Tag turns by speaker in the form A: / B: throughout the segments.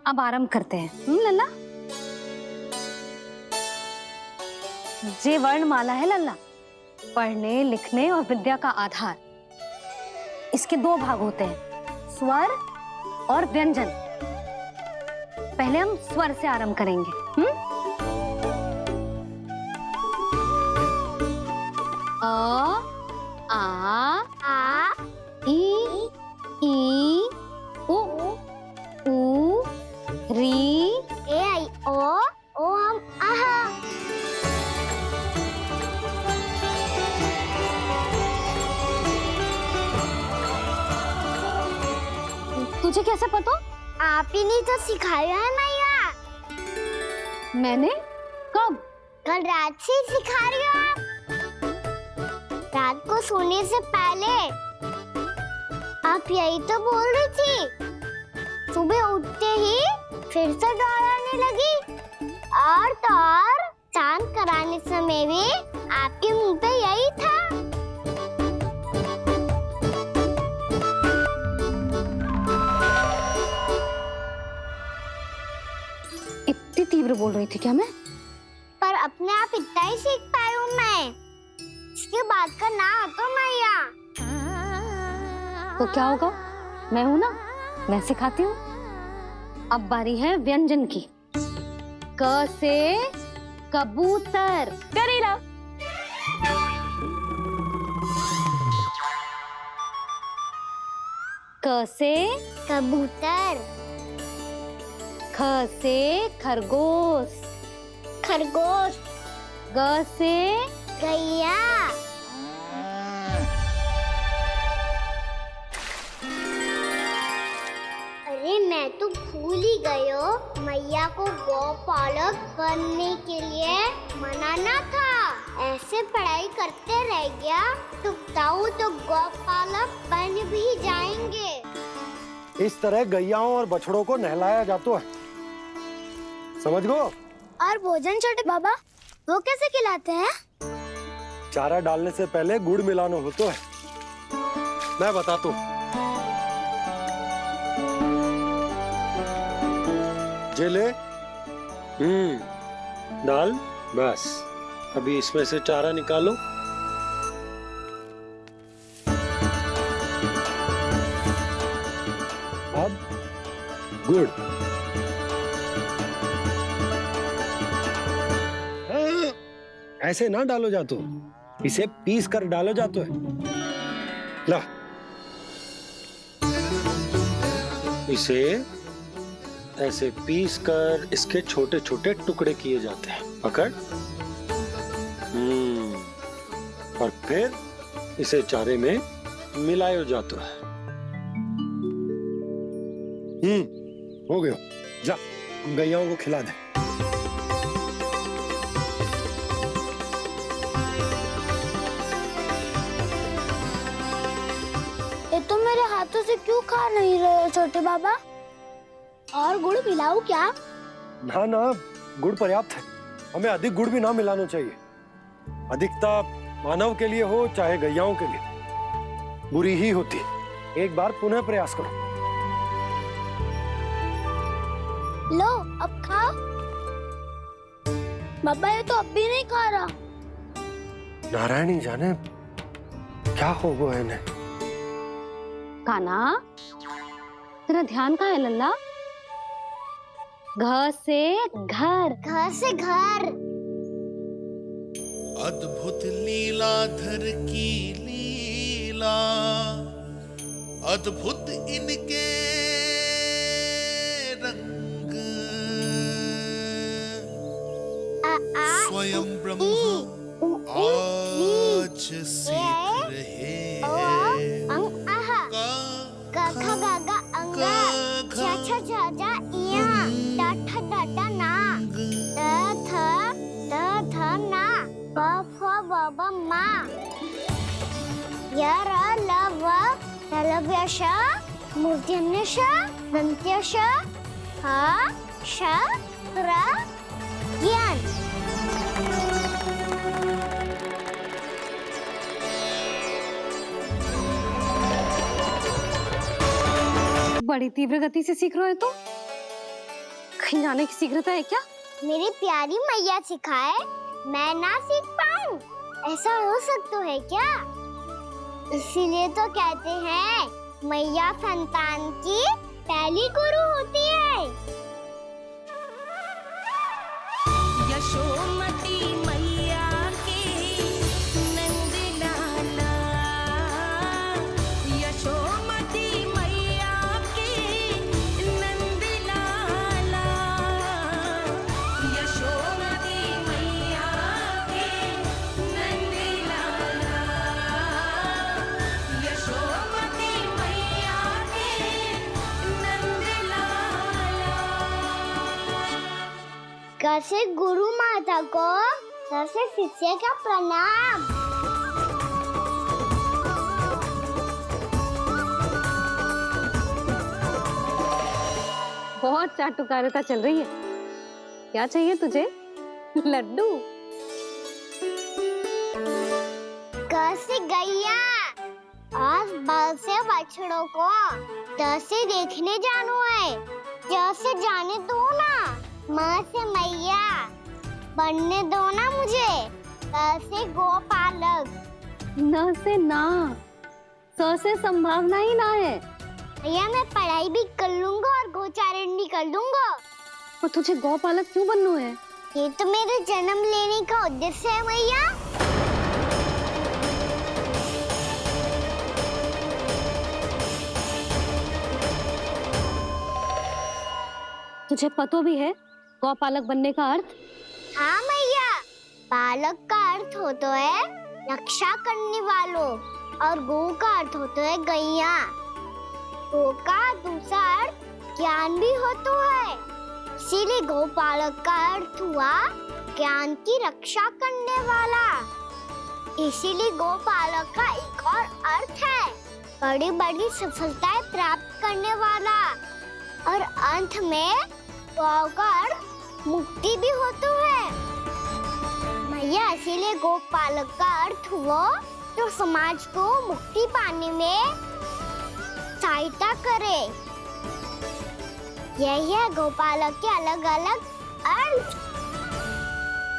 A: अब आरंभ करते हैं। लल्ला, ये वर्णमाला है लल्ला, पढ़ने लिखने और विद्या का आधार। इसके दो भाग होते हैं, स्वर और व्यंजन। पहले हम स्वर से आरंभ करेंगे। अ, आ, ई, उ, री,
B: ए आई ओ हम आहा।
A: तुझे कैसे पता?
B: आप ही ने तो सिखाया है मैया।
A: मैंने? कब?
B: कल रात से सिखा रही हो आप। रात को सोने से पहले आप यही तो बोल रही थी। सुबह उठते ही फिर से दोहराने लगी। और तो और चांद कराने समय भी आपके मुंह पे यही था।
A: इतनी तीव्र बोल रही थी क्या मैं?
B: पर अपने आप इतना ही सीख पाई हूँ मैं। इसके बाद का ना तो मैया।
A: तो क्या होगा? मैं हूं ना, मैं सिखाती हूँ। अब बारी है व्यंजन की। क से कबूतर। करेला। क से
B: कबूतर।
A: ख से खरगोश।
B: खरगोश।
A: ग से
B: गैया। अरे मैं तो भूल ही गई हूँ, मैया को गौपालक बनने के लिए मनाना था। ऐसे पढ़ाई करते रह गया तो ताऊ तो गौपालक बन भी जाएंगे।
C: इस तरह गैयाओं और बछड़ों को नहलाया जाता है, समझ गो?
B: और भोजन छोटे बाबा वो कैसे खिलाते हैं?
C: चारा डालने से पहले गुड़ मिलाना होता है, मैं बताता हूँ। जे ले, डाल, बस। अभी इसमें से चारा निकालो। अब गुड़। ऐसे ना डालो जातो, इसे पीस कर डालो जातो है। ला, इसे ऐसे पीस कर इसके छोटे छोटे टुकड़े किए जाते हैं। पकड़। और फिर इसे चारे में मिलाया जाता है। हो गया। जा, गैयाओं को खिला दे।
B: ये तो मेरे हाथों से क्यों खा नहीं रहे हो छोटे बाबा? और गुड़ मिलाऊं क्या?
C: ना ना, गुड़ पर्याप्त है। हमें अधिक गुड़ भी ना मिलाना चाहिए। अधिकता मानव के लिए हो चाहे गैयाओं के लिए बुरी ही होती। एक बार पुनः प्रयास करो।
B: लो अब खाओ। बाबा ये तो अब भी नहीं खा रहा।
C: नारायणी जाने क्या हो गया इन्हें।
A: कान्हा, तेरा ध्यान कहाँ है लल्ला? घ से घर।
B: घर से घर।
D: अद्भुत लीलाधर की लीला, अद्भुत इनके रंग। स्वयं ब्रह्मा आज सीख रहे हैं।
B: ग ख ग घ अंग, छ छ झ झ इया, ट ठ ड ड ना, द ध ना, ब फ ब ब मा, य र ल व लव्य श, मूर्धन्य श, दन्त्य श, ह श र ज्ञान।
A: बड़ी तीव्र गति से सीख रहे हो तो? कहीं जाने की शीघ्रता है क्या?
B: मेरी प्यारी मैया सिखाए मैं ना सीख पाऊं, ऐसा हो सकता है क्या? इसीलिए तो कहते हैं मैया संतान की पहली गुरु होती है।
E: यशोमती मैया के नंद लाला, यशोमती मैया के नंद लाला, यशोमती मैया के नंद लाला, यशोमती मैया के नंद लाला।
B: कैसे गुरु माता को सबसे शिष्य का प्रणाम।
A: बहुत चाटुकारिता चल रही है। क्या चाहिए तुझे? लड्डू?
B: कैसे गैया आज बल से बछड़ों को कैसे देखने जानो है, कैसे जाने दो ना, माँ से मैया बनने दो ना मुझे, कैसे गोपालक।
A: न से ना, स से संभावना ही ना है।
B: भैया मैं पढ़ाई भी कर लूंगा और गोचारण भी कर लूंगा।
A: तो तुझे गौपालक क्यों बनना है?
B: ये तो मेरे जन्म लेने का उद्देश्य है मैया।
A: तुझे पतो भी है गौपालक बनने का अर्थ?
B: हाँ मैया, पालक का अर्थ होता है रक्षा करने वालों और गौ का अर्थ होता है गैया। गौ का दूसरा अर्थ ज्ञान भी होता है, इसीलिए गौपालक का अर्थ हुआ ज्ञान की रक्षा करने वाला। इसीलिए गौपालक का एक और अर्थ है बड़ी बड़ी सफलताएं प्राप्त करने वाला, और अंत में गौ का अर्थ मुक्ति भी होता है। भैया इसीलिए गोपालक का अर्थ हुआ जो समाज को मुक्ति पाने में सहायता करे। यही है गोपालक के अलग अलग अर्थ।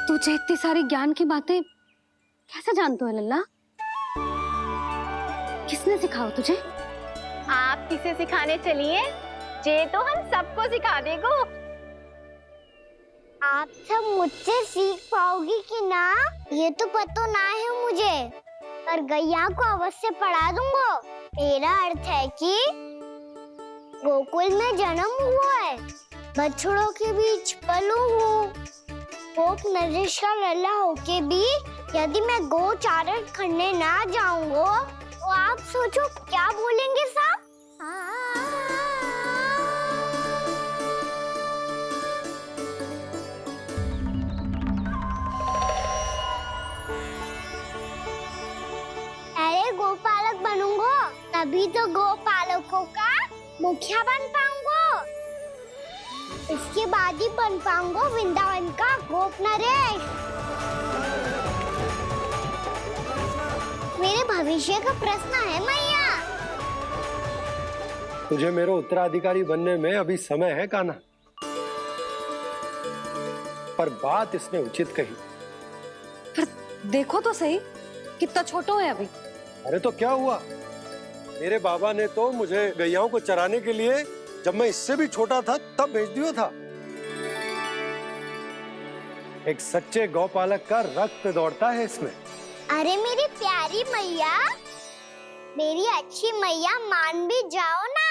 A: तुझे इतनी सारी ज्ञान की बातें कैसे जानते हो लल्ला? किसने सिखाओ तुझे?
F: आप किसे सिखाने चलिए, जे तो हम सबको सिखा देगो।
B: आप सब मुझसे सीख पाओगी कि ना ये तो पता ना है मुझे, पर गैया को अवश्य पढ़ा दूंगा। मेरा अर्थ है कि गोकुल में जन्म हुआ है, बछड़ों के बीच पलू हूँ, गोप नरेश का लल्ला होके भी यदि मैं गोचारण करने ना जाऊंगा तो आप सोचो क्या बोलेंगे साहब? अरे गोपालक बनूंगा तभी तो गोपालकों का मुखिया बन पाऊंगा, इसके बाद ही बन पाऊंगा वृंदावन का गोप नरेश। मेरे भविष्य का प्रश्न है मैया।
C: तुझे मेरे उत्तराधिकारी बनने में अभी समय है कान्हा, पर बात इसने उचित कही।
A: पर देखो तो सही कितना छोटो है अभी।
C: अरे तो क्या हुआ, मेरे बाबा ने तो मुझे गैयाओं को चराने के लिए जब मैं इससे भी छोटा था तब भेज दिया था। एक सच्चे गौपालक का रक्त दौड़ता है इसमें।
B: अरे मेरी प्यारी मैया, मेरी अच्छी मैया मान भी जाओ ना।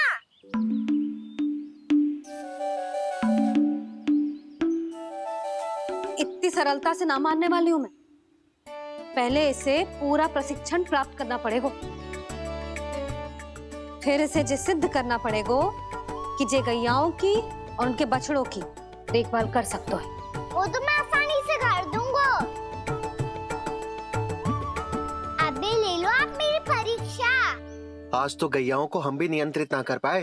A: इतनी सरलता से ना मानने वाली हूं मैं। पहले इसे पूरा प्रशिक्षण प्राप्त करना पड़ेगा, फिर इसे ये सिद्ध करना पड़ेगा कि जे गैयाओं की और उनके बछड़ों की देखभाल कर सकते हैं।
B: वो तो मैं आसानी से कर दूंगा। अबे ले लो आप मेरी परीक्षा।
G: आज तो गैयाओं को हम भी नियंत्रित ना कर पाए,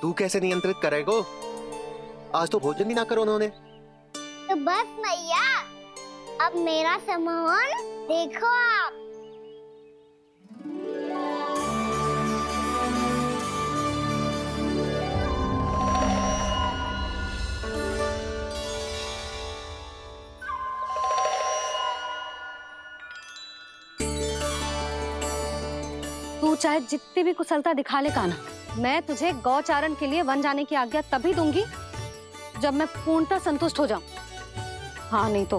G: तू कैसे नियंत्रित करेगो? आज तो भोजन भी ना करो उन्होंने।
B: तो बस मैया, अब मेरा सम्मान देखो आप।
A: तू चाहे जितनी भी कुशलता दिखा ले कान्हा, मैं तुझे गौचारण के लिए वन जाने की आज्ञा तभी दूंगी जब मैं पूर्णतः संतुष्ट हो जाऊं। हाँ नहीं तो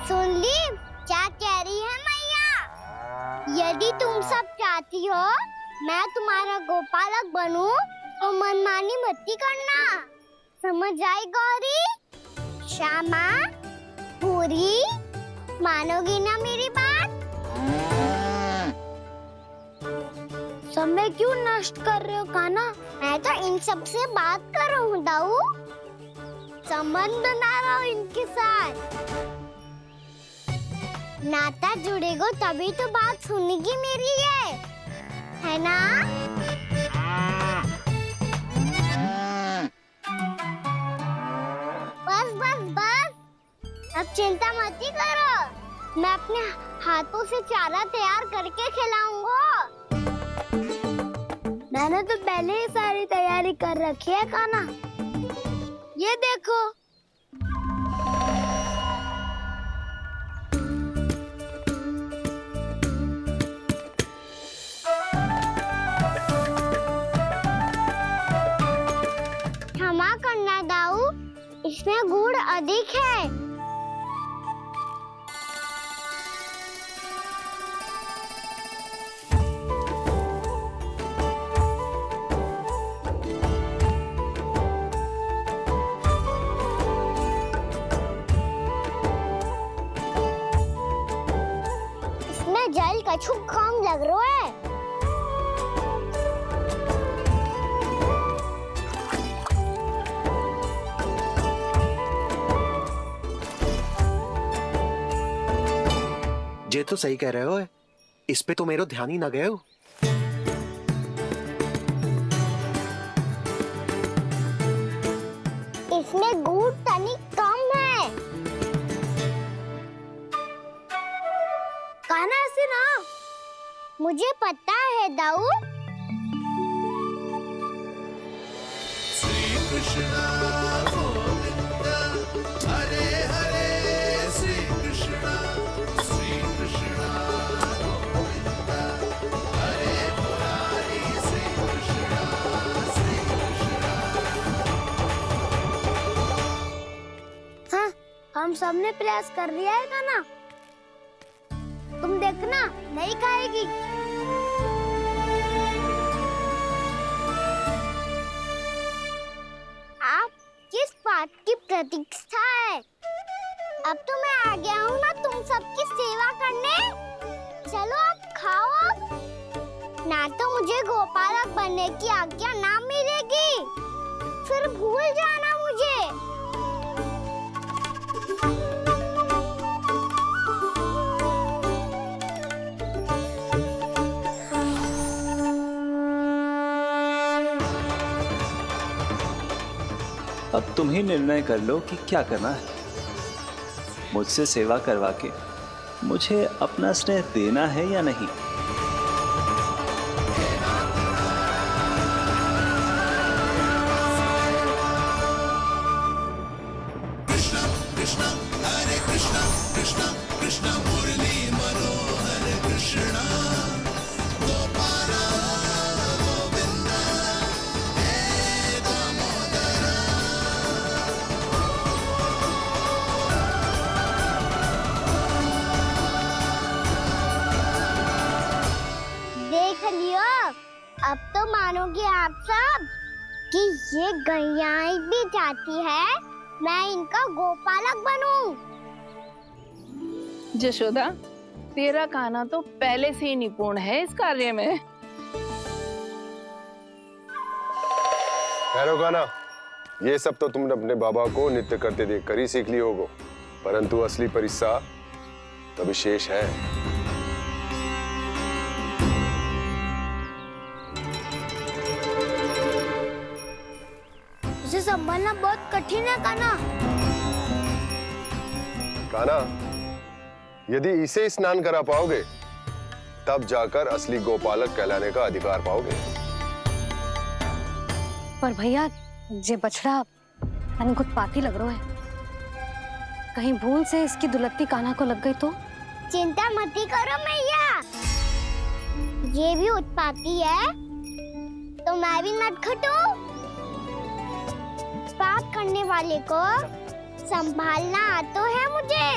B: सुन ली क्या कह रही है मैया? यदि तुम सब चाहती हो मैं तुम्हारा गोपालक बनूं तो मनमानी मत करना, समझ आई गौरी? श्यामा, पूरी, मानोगी ना मेरी बात? समय क्यों नष्ट कर रहे हो कान्हा? मैं तो इन सब से बात कर रहा हूँ दाऊ, संबंध बना रहा हूँ इनके साथ। नाता जुड़ेगा तभी तो बात सुनेगी मेरी है ना? बस बस बस, अब चिंता मत ही करो, मैं अपने हाथों से चारा तैयार करके खिलाऊंगा। मैंने तो पहले ही सारी तैयारी कर रखी है कान्हा, ये देखो। क्षमा करना दाऊ, इसमें गुड़ अधिक है। इसमें जल कछु कम लग रहा है।
G: ये तो सही कह रहे हो, इस पे तो मेरो ध्यान ही ना गए हो।
B: इसमें गुड़ तनिक कम है। कान्हा ऐसे ना, मुझे पता है दाऊ।
D: श्री कृष्ण गोविंद हरे हरे, श्री कृष्ण गोविंद हरे मुरारी, श्री कृष्ण
B: हाँ, हम सबने प्रयास कर लिया है कान्हा, तुम देखना नहीं खाएगी। आप किस बात की प्रतीक्षा है? अब तो मैं आ गया हूँ ना तुम सबकी सेवा करने। चलो अब खाओ अब। ना तो मुझे गोपालक बनने की आज्ञा ना मिलेगी, फिर भूल जाना मुझे।
H: अब तुम ही निर्णय कर लो कि क्या करना है। मुझसे सेवा करवा के मुझे अपना स्नेह देना है या नहीं।
B: देख लियो, अब तो मानोगे आप सब कि ये गैयाएं भी चाहती है मैं इनका गोपालक बनूं।
I: जशोदा, तेरा कान्हा तो पहले से ही निपुण है इस कार्य में।
J: ठहरो कान्हा, ये सब तो तुमने अपने बाबा को नृत्य करते देखकर ही सीख ली होगो, परंतु असली परिस्सा तो विशेष है।
B: उसे संभालना बहुत कठिन है कान्हा।
J: कान्हा, यदि इसे स्नान करा पाओगे तब जाकर असली गोपालक कहलाने का अधिकार पाओगे।
A: पर भैया जे बछड़ा तनिक उत्पाती लग रहा है। कहीं भूल से इसकी दुलत्ती कान्हा को लग गई तो?
B: चिंता मत करो मैया, ये भी उत्पाती है तो मैं भी नटखट हूँ। पाप करने वाले को संभालना आता है मुझे।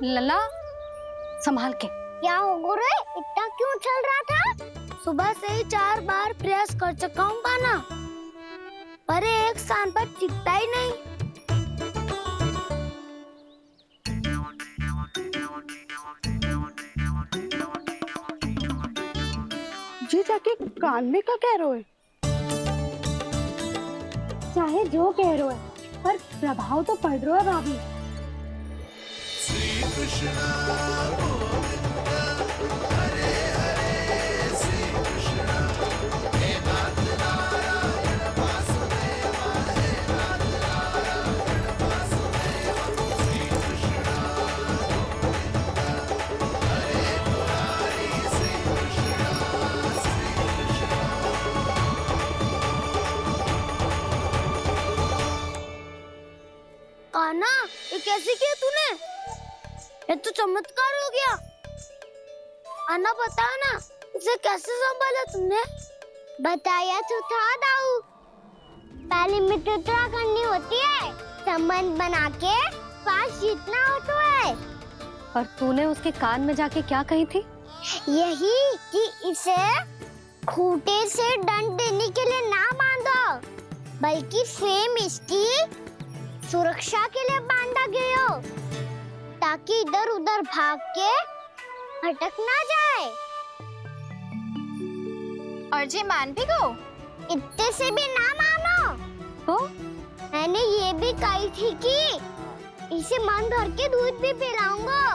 A: लल्ला संभाल के।
B: क्या हो गुरु, इतना क्यों चल रहा था? सुबह से ही 4 बार प्रयास कर चुका हूँ कान्हा, पर एक स्थान पर टिकता ही नहीं।
I: जी जाके कान में क्या कह रहे हो?
A: चाहे जो कह रहे हो पर प्रभाव तो पड़ रहा है भाभी।
D: श्री कृष्ण गोविंद हरे हरे श्री कृष्ण हे नाथ नारायण वासुदेव हे नाथ नारायण वासुदेव श्री कृष्ण गोविंद हरे मुरारी श्री कृष्ण
B: कान्हा, ये कैसे किया तूने? ये तो चमत्कार हो गया। कान्हा बता ना, इसे कैसे संभाला तुमने? बताया तो था दाऊ, पहले मित्रता करनी होती है, संबंध बना के पास जीतना होता है।
A: और तूने उसके कान में जाके क्या कही थी?
B: यही कि इसे खूंटे से दंड देने के लिए ना बांधो, बल्कि स्वयं इसकी सुरक्षा के लिए बांधा गया हो, ताकि इधर उधर भाग के भटक ना जाए।
F: और जी मान भी गो?
B: इतने से भी ना मानो
A: तो?
B: मैंने ये भी कही थी कि इसे मन भर के दूध भी पिलाऊंगा,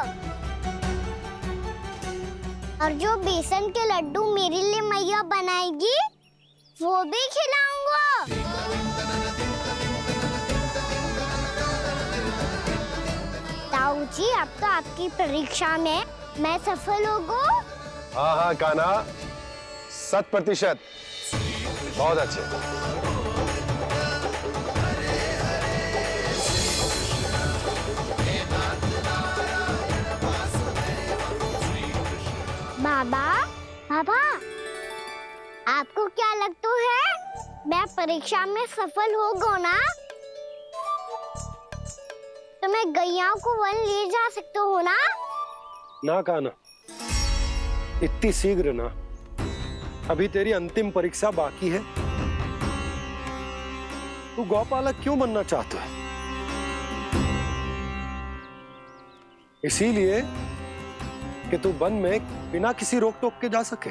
B: और जो बेसन के लड्डू मेरे लिए मैया बनाएगी वो भी खिलाऊंगा। ताऊ जी, अब तो आपकी परीक्षा में मैं सफल होगा।
J: हाँ हाँ कान्हा, 100%। बहुत अच्छे।
B: बाबा, बाबा, आपको क्या लगता है मैं परीक्षा में सफल होगा ना? तो मैं गैया को वन ले जा सकता हूँ ना?
C: ना कान्हा, इतनी शीघ्र ना, अभी तेरी अंतिम परीक्षा बाकी है। तू गौपालक क्यों बनना चाहता है? इसीलिए कि तू वन में बिना किसी रोक टोक के जा सके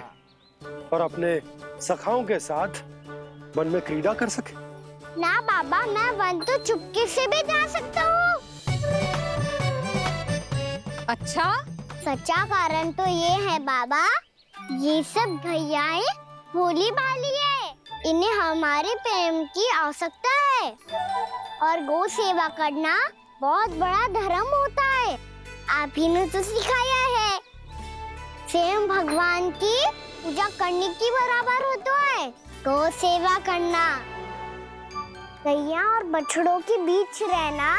C: और अपने सखाओं के साथ वन में क्रीड़ा कर सके।
B: ना बाबा, मैं वन तो चुपके से भी जा सकता हूँ।
A: अच्छा,
B: सच्चा कारण तो ये है बाबा, ये सब गैयाएं भोली भाली है, इन्हें हमारे प्रेम की आवश्यकता है, और गौ सेवा करना बहुत बड़ा धर्म होता है। आप ही ने तो सिखाया है, स्वयं भगवान की पूजा करने की बराबर होता है गौ सेवा करना। गैया और बछड़ों के बीच रहना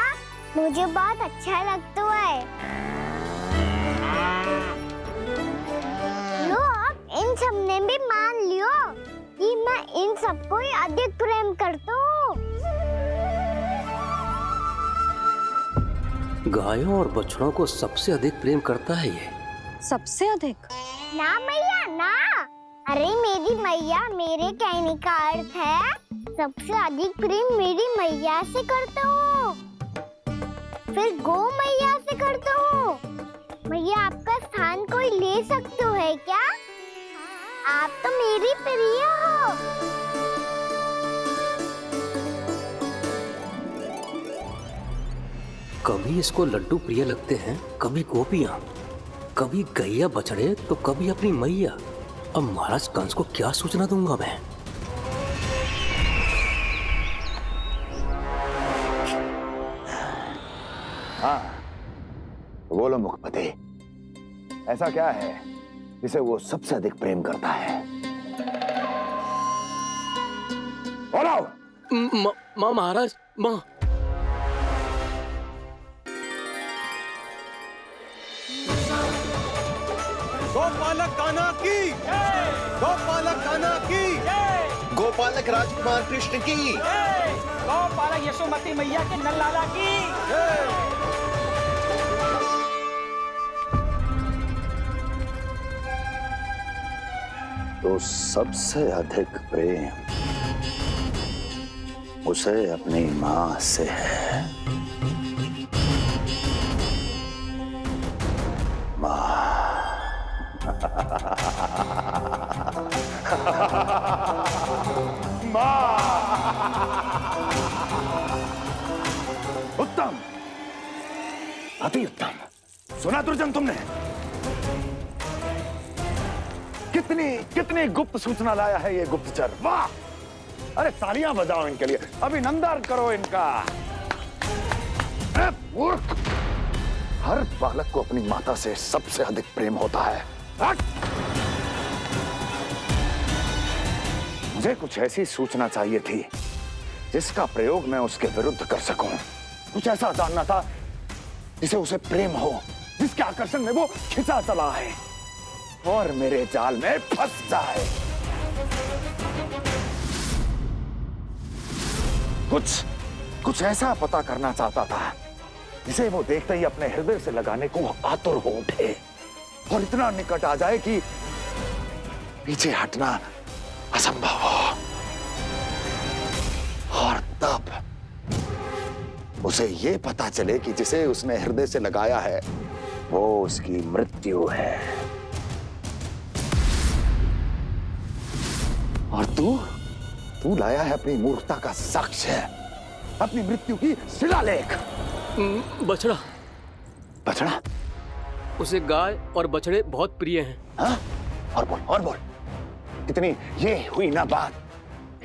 B: मुझे बहुत अच्छा लगता है। लो, अब इन सब ने भी मान लियो कि मैं इन सबको ही अधिक प्रेम करता हूँ।
K: गायों और बछड़ों को सबसे अधिक प्रेम करता है ये।
A: सबसे अधिक?
B: ना मैया ना, अरे मेरी मैया, मेरे कहने का अर्थ है सबसे अधिक प्रेम मेरी मैया से करता हूँ, फिर गौ मैया से करता हूँ। मैया, आपका स्थान कोई ले सकते है क्या? आप तो मेरी प्रिय हो।
K: कभी इसको लड्डू प्रिय लगते हैं, कभी गोपियां, कभी गैया बछड़े, तो कभी अपनी मैया। अब महाराज कंस को क्या सूचना दूंगा मैं?
J: हाँ, बोलो मुखपति,
L: ऐसा क्या है जिसे वो सबसे अधिक प्रेम करता है? बोलो।
K: माँ महाराज, माँ।
C: गोपालक कान्हा की, गोपालक कान्हा की,
G: गोपालक राजकुमार कृष्ण की,
M: गोपालक यशोमती मैया के नल्लाला की।
L: तो सबसे अधिक प्रेम उसे अपनी मां से है। उत्तम, अति उत्तम। सुना दुर्जन तुमने? कितनी कितनी गुप्त सूचना लाया है ये गुप्तचर। वाह! अरे तालियां बजाओ इनके लिए, अभिनंदन करो इनका। मूर्ख! हर बालक को अपनी माता से सबसे अधिक प्रेम होता है। मुझे कुछ ऐसी सूचना चाहिए थी जिसका प्रयोग मैं उसके विरुद्ध कर सकूं। कुछ ऐसा जानना था जिसे उसे प्रेम हो, जिसके आकर्षण में वो खिंचा चला है और मेरे जाल में फंस जाए। कुछ ऐसा पता करना चाहता था जिसे वो देखते ही अपने हृदय से लगाने को आतुर हो उठे और इतना निकट आ जाए कि पीछे हटना असंभव हो। और तब उसे ये पता चले कि जिसे उसने हृदय से लगाया है वो उसकी मृत्यु है। और तू लाया है अपनी मूर्खता का साक्ष्य, अपनी मृत्यु की शिलालेख।
K: बछड़ा।
L: बछड़ा?
K: उसे गाय और बछड़े बहुत प्रिय हैं।
L: हाँ? और बोल। कितनी ये हुई ना बात,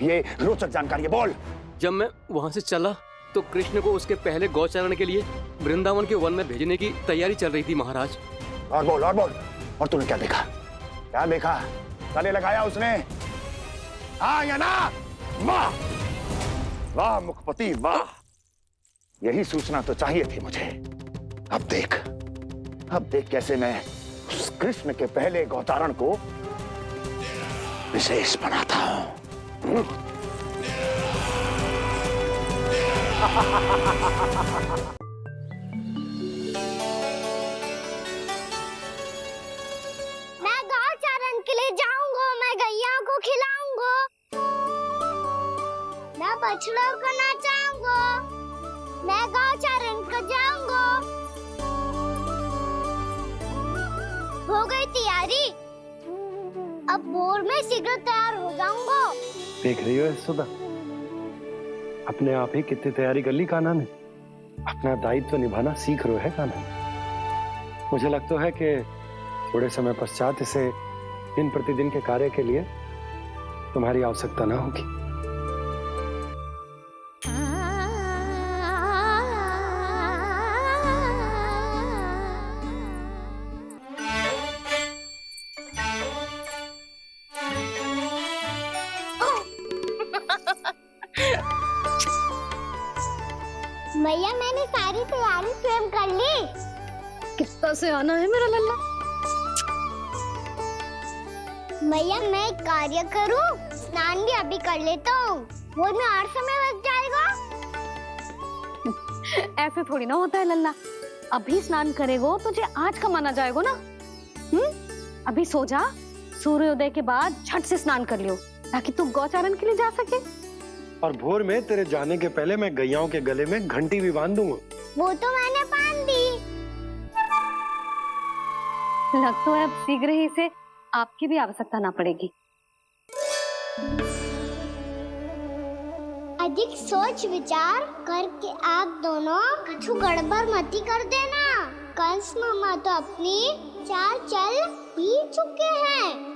L: ये रोचक जानकारी बोल।
K: जब मैं वहां से चला तो कृष्ण को उसके पहले गौचारण के लिए वृंदावन के वन में भेजने की तैयारी चल रही थी महाराज।
L: और बोल। और तूने क्या देखा? गले लगाया उसने? हाँ या ना? वाह वाह मुखपति वाह, यही सूचना तो चाहिए थी मुझे। अब देख कैसे मैं उस कृष्ण के पहले गौतारण को विशेष बनाता हूं।
B: मैं गौचारण के लिए जाऊंगा, मैं गैया को खिलाऊंगा, मैं बछड़ों को नचाऊंगा, मैं गौचारण को जाऊंगा। हो गई तैयारी, अब भोर में शीघ्र तैयार हो जाऊंगा।
C: देख रही हो सुधा, अपने आप ही कितनी तैयारी कर ली कान्हा ने। अपना दायित्व निभाना सीख रहे है कान्हा। मुझे लगता है कि थोड़े समय पश्चात इसे दिन प्रतिदिन के कार्य के लिए तुम्हारी आवश्यकता ना होगी।
B: मैया मैंने सारी तैयारी स्वयं कर ली।
A: कितना से आना है मेरा लल्ला?
B: मैया मैं एक कार्य करूं, स्नान भी अभी कर लेता हूँ, वो में और समय लग जाएगा।
A: ऐसे थोड़ी ना होता है लल्ला, अभी स्नान करेगो तुझे आज कमाना जाएगो ना। अभी सो जा, सूर्योदय के बाद झट से स्नान कर लियो ताकि तू गौचारण के लिए जा सके।
C: और भोर में तेरे जाने के पहले मैं गैयाओं के गले में घंटी भी बांध दूंगा।
B: वो तो मैंने बांध दी।
A: लग तो है अब शीघ्र ही से आपकी भी आवश्यकता ना पड़ेगी।
B: अधिक सोच विचार करके आप दोनों कछु गड़बड़ मती कर देना। कंस मामा तो अपनी चाल चल भी चुके हैं।